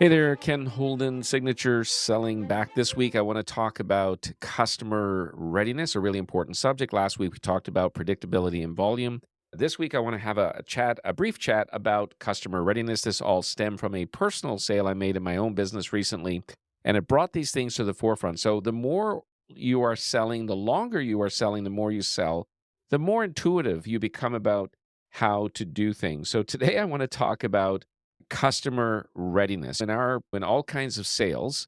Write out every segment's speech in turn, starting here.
Hey there, Ken Holden, Signature Selling back this week. I want to talk about customer readiness, a really important subject. Last week we talked about predictability and volume. This week I want to have a brief chat about customer readiness. This all stemmed from a personal sale I made in my own business recently, and it brought these things to the forefront. So the more you are selling, the longer you are selling, the more you sell, the more intuitive you become about how to do things. So today I want to talk about customer readiness. In all kinds of sales,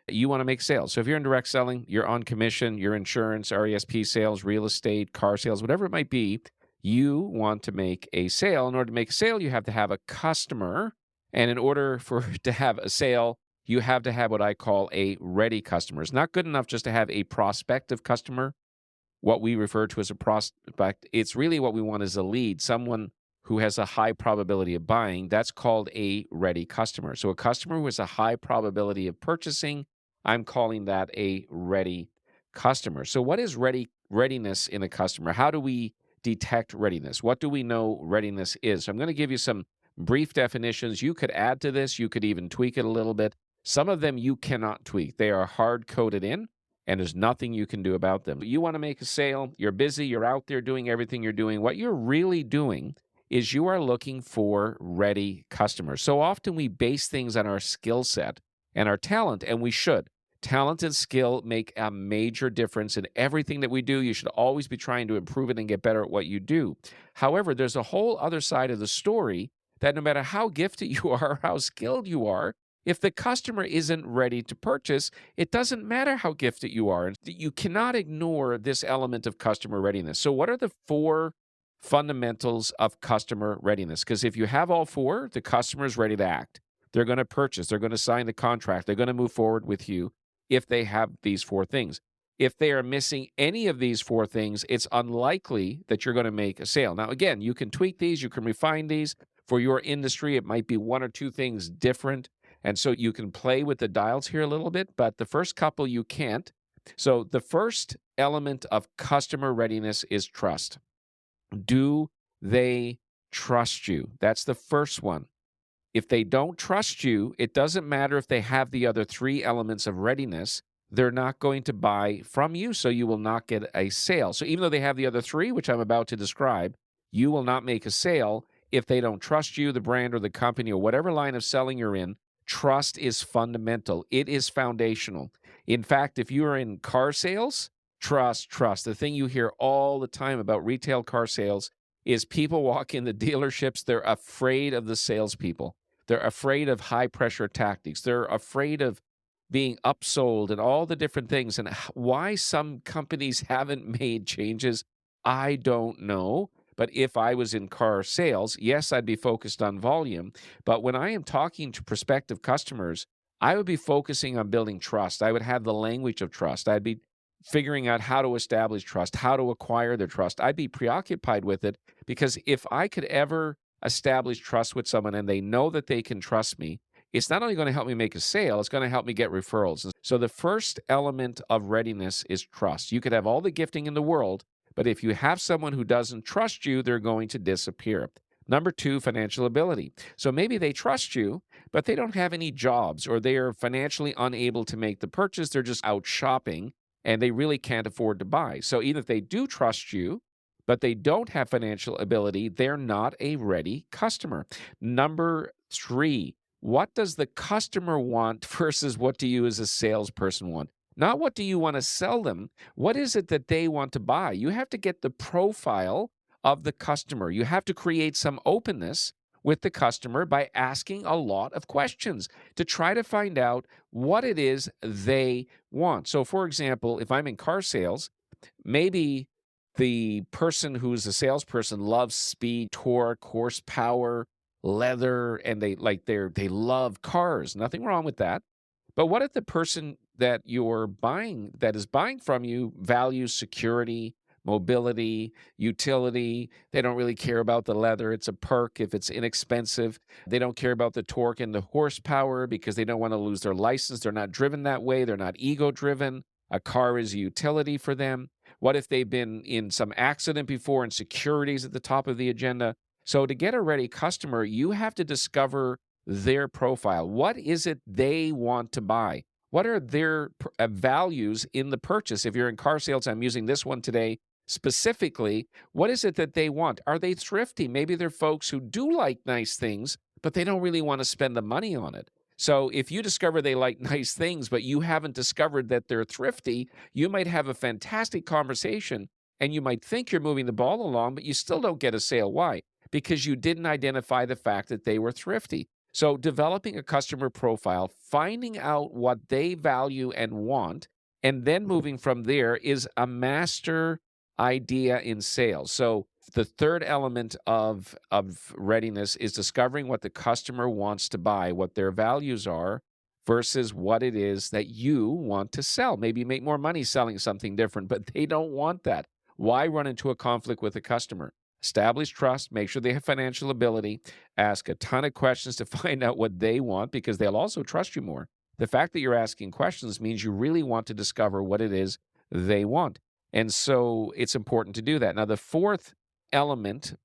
you want to make sales. So if you're in direct selling, you're on commission, your insurance, RESP sales, real estate, car sales, whatever it might be, you want to make a sale. In order to make a sale, you have to have a customer. And in order for to have a sale, you have to have what I call a ready customer. It's not good enough just to have a prospective customer, what we refer to as a prospect. It's really what we want is a lead, someone who has a high probability of buying. That's called a ready customer. So a customer who has a high probability of purchasing, I'm calling that a ready customer. So what is readiness in a customer? How do we detect readiness? What do we know readiness is? So I'm going to give you some brief definitions. You could add to this. You could even tweak it a little bit. Some of them you cannot tweak. They are hard coded in, and there's nothing you can do about them. You want to make a sale, you're busy, you're out there doing everything you're doing. What you're really doing is you are looking for ready customers. So often we base things on our skill set and our talent, and we should. Talent and skill make a major difference in everything that we do. You should always be trying to improve it and get better at what you do. However, there's a whole other side of the story that no matter how gifted you are, how skilled you are, if the customer isn't ready to purchase, it doesn't matter how gifted you are. And you cannot ignore this element of customer readiness. So, what are the four fundamentals of customer readiness? Because if you have all four, the customer is ready to act. They're going to purchase, they're going to sign the contract, they're going to move forward with you if they have these four things. If they are missing any of these four things, it's unlikely that you're going to make a sale. Now, again, you can tweak these, you can refine these. For your industry, it might be one or two things different. And so you can play with the dials here a little bit, but the first couple you can't. So the first element of customer readiness is trust. Do they trust you? That's the first one. If they don't trust you, it doesn't matter if they have the other three elements of readiness, they're not going to buy from you, so you will not get a sale. So even though they have the other three, which I'm about to describe, you will not make a sale if they don't trust you, the brand or the company or whatever line of selling you're in. Trust is fundamental. It is foundational. In fact, if you are in car sales, trust. The thing you hear all the time about retail car sales is people walk in the dealerships, they're afraid of the salespeople. They're afraid of high pressure tactics. They're afraid of being upsold and all the different things. And why some companies haven't made changes, I don't know. But if I was in car sales, yes, I'd be focused on volume. But when I am talking to prospective customers, I would be focusing on building trust. I would have the language of trust. I'd be figuring out how to establish trust, how to acquire their trust. I'd be preoccupied with it because if I could ever establish trust with someone and they know that they can trust me, it's not only going to help me make a sale, it's going to help me get referrals. So the first element of readiness is trust. You could have all the gifting in the world, but if you have someone who doesn't trust you, they're going to disappear. Number two, financial ability. So maybe they trust you, but they don't have any jobs or they are financially unable to make the purchase. They're just out shopping and they really can't afford to buy. So even if they do trust you, but they don't have financial ability, they're not a ready customer. Number three, what does the customer want versus what do you as a salesperson want? Not what do you want to sell them? What is it that they want to buy? You have to get the profile of the customer. You have to create some openness with the customer by asking a lot of questions to try to find out what it is they want. So, for example, if I'm in car sales, maybe the person who's a salesperson loves speed, torque, horsepower, leather, and they love cars. Nothing wrong with that. But what if the person that you're buying, that is buying from you, values security, mobility, utility? They don't really care about the leather. It's a perk if it's inexpensive. They don't care about the torque and the horsepower because they don't want to lose their license. They're not driven that way. They're not ego driven. A car is a utility for them. What if they've been in some accident before and security is at the top of the agenda? So to get a ready customer, you have to discover their profile. What is it they want to buy? What are their values in the purchase? If you're in car sales, I'm using this one today specifically. What is it that they want? Are they thrifty? Maybe they're folks who do like nice things, but they don't really want to spend the money on it. So if you discover they like nice things, but you haven't discovered that they're thrifty, you might have a fantastic conversation and you might think you're moving the ball along, but you still don't get a sale. Why? Because you didn't identify the fact that they were thrifty. So developing a customer profile, finding out what they value and want, and then moving from there is a master idea in sales. So the third element of readiness is discovering what the customer wants to buy, what their values are versus what it is that you want to sell. Maybe you make more money selling something different, but they don't want that. Why run into a conflict with a customer? Establish trust, make sure they have financial ability, ask a ton of questions to find out what they want because they'll also trust you more. The fact that you're asking questions means you really want to discover what it is they want. And so it's important to do that. Now, the fourth element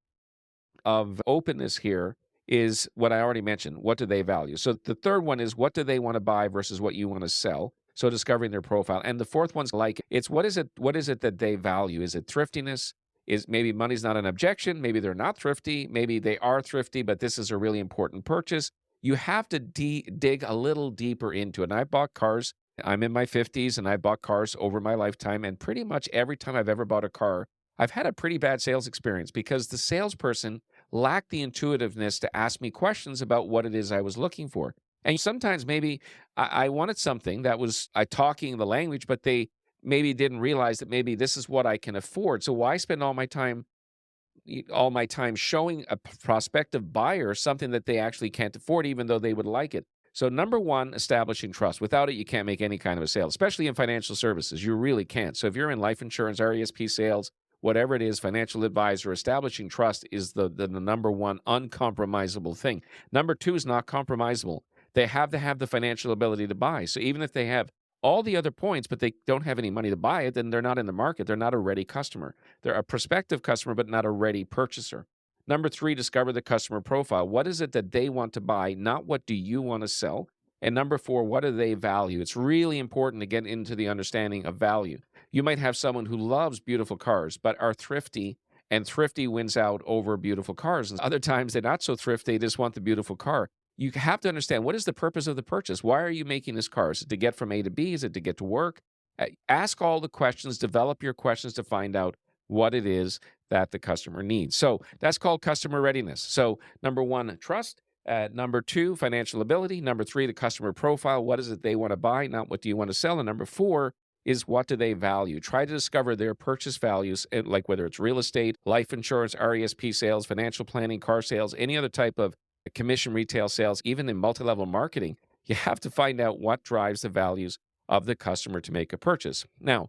of openness here is what I already mentioned. What do they value? So the third one is what do they want to buy versus what you want to sell? So discovering their profile. And the fourth one's like it's what is it that they value? Is it thriftiness? Is maybe money's not an objection? Maybe they're not thrifty. Maybe they are thrifty, but this is a really important purchase. You have to dig a little deeper into it. And I bought cars. I'm in my 50s and I bought cars over my lifetime. And pretty much every time I've ever bought a car, I've had a pretty bad sales experience because the salesperson lacked the intuitiveness to ask me questions about what it is I was looking for. And sometimes maybe I wanted something that was I talking the language, but they maybe didn't realize that maybe this is what I can afford. So why spend all my time showing a prospective buyer something that they actually can't afford, even though they would like it? So number one, establishing trust. Without it, you can't make any kind of a sale, especially in financial services. You really can't. So if you're in life insurance, RESP sales, whatever it is, financial advisor, establishing trust is the number one uncompromisable thing. Number two is not compromisable. They have to have the financial ability to buy. So even if they have all the other points, but they don't have any money to buy it, then they're not in the market. They're not a ready customer. They're a prospective customer, but not a ready purchaser. Number three, discover the customer profile. What is it that they want to buy? Not what do you want to sell? And number four, what do they value? It's really important to get into the understanding of value. You might have someone who loves beautiful cars, but are thrifty, and thrifty wins out over beautiful cars. And other times they're not so thrifty, they just want the beautiful car. You have to understand what is the purpose of the purchase? Why are you making this car? Is it to get from A to B? Is it to get to work? Ask all the questions, develop your questions to find out what it is that the customer needs. So that's called customer readiness. So number one, trust. Number two, financial ability. Number three, the customer profile. What is it they want to buy? Not what do you want to sell? And number four is what do they value? Try to discover their purchase values, like whether it's real estate, life insurance, RESP sales, financial planning, car sales, any other type of commission retail sales, even in multi-level marketing. You have to find out what drives the values of the customer to make a purchase. Now,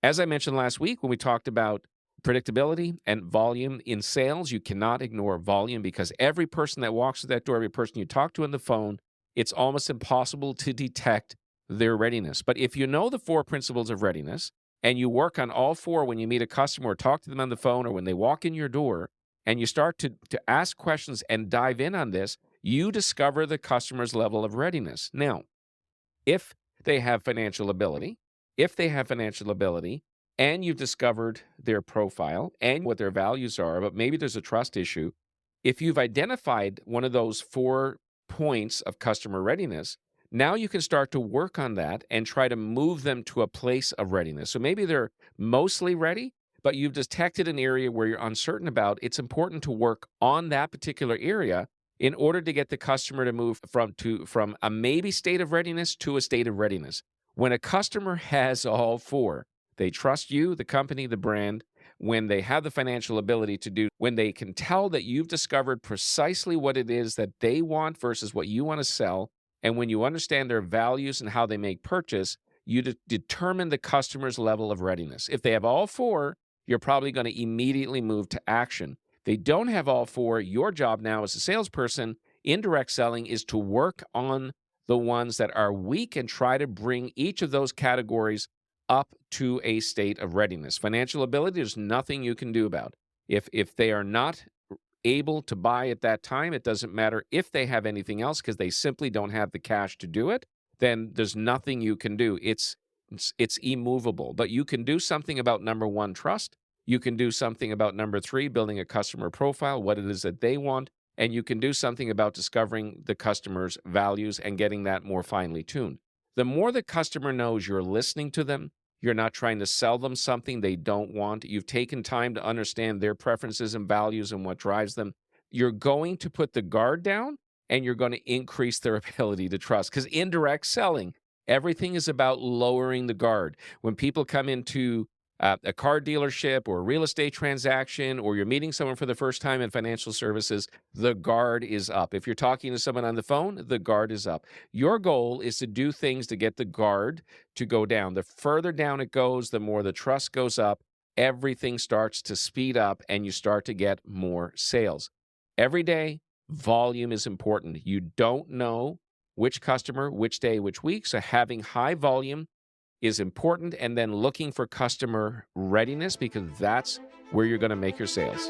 as I mentioned last week when we talked about predictability and volume in sales, you cannot ignore volume because every person that walks through that door, every person you talk to on the phone, it's almost impossible to detect their readiness. But if you know the four principles of readiness and you work on all four when you meet a customer or talk to them on the phone or when they walk in your door, and you start to ask questions and dive in on this, you discover the customer's level of readiness. Now, if they have financial ability, and you've discovered their profile and what their values are, but maybe there's a trust issue, if you've identified one of those 4 points of customer readiness, now you can start to work on that and try to move them to a place of readiness. So maybe they're mostly ready, but you've detected an area where you're uncertain about. It's important to work on that particular area in order to get the customer to move from a maybe state of readiness to a state of readiness. When a customer has all 4, they trust you, the company, the brand, when they have the financial ability to do, when they can tell that you've discovered precisely what it is that they want versus what you want to sell, and when you understand their values and how they make purchase, you determine the customer's level of readiness. If they have all 4, you're probably going to immediately move to action. They don't have all 4. Your job now as a salesperson in direct selling is to work on the ones that are weak and try to bring each of those categories up to a state of readiness. Financial ability, there's nothing you can do about. If they are not able to buy at that time. It doesn't matter if they have anything else because they simply don't have the cash to do it. Then there's nothing you can do. It's immovable. But you can do something about number one, trust. You can do something about number three, building a customer profile, what it is that they want. And you can do something about discovering the customer's values and getting that more finely tuned. The more the customer knows you're listening to them, you're not trying to sell them something they don't want, you've taken time to understand their preferences and values and what drives them, you're going to put the guard down and you're going to increase their ability to trust. Because indirect selling, everything is about lowering the guard. When people come into a car dealership or a real estate transaction, or you're meeting someone for the first time in financial services, the guard is up. If you're talking to someone on the phone, the guard is up. Your goal is to do things to get the guard to go down. The further down it goes, the more the trust goes up. Everything starts to speed up and you start to get more sales. Every day, volume is important. You don't know which customer, which day, which week. So having high volume is important, and then looking for customer readiness, because that's where you're going to make your sales.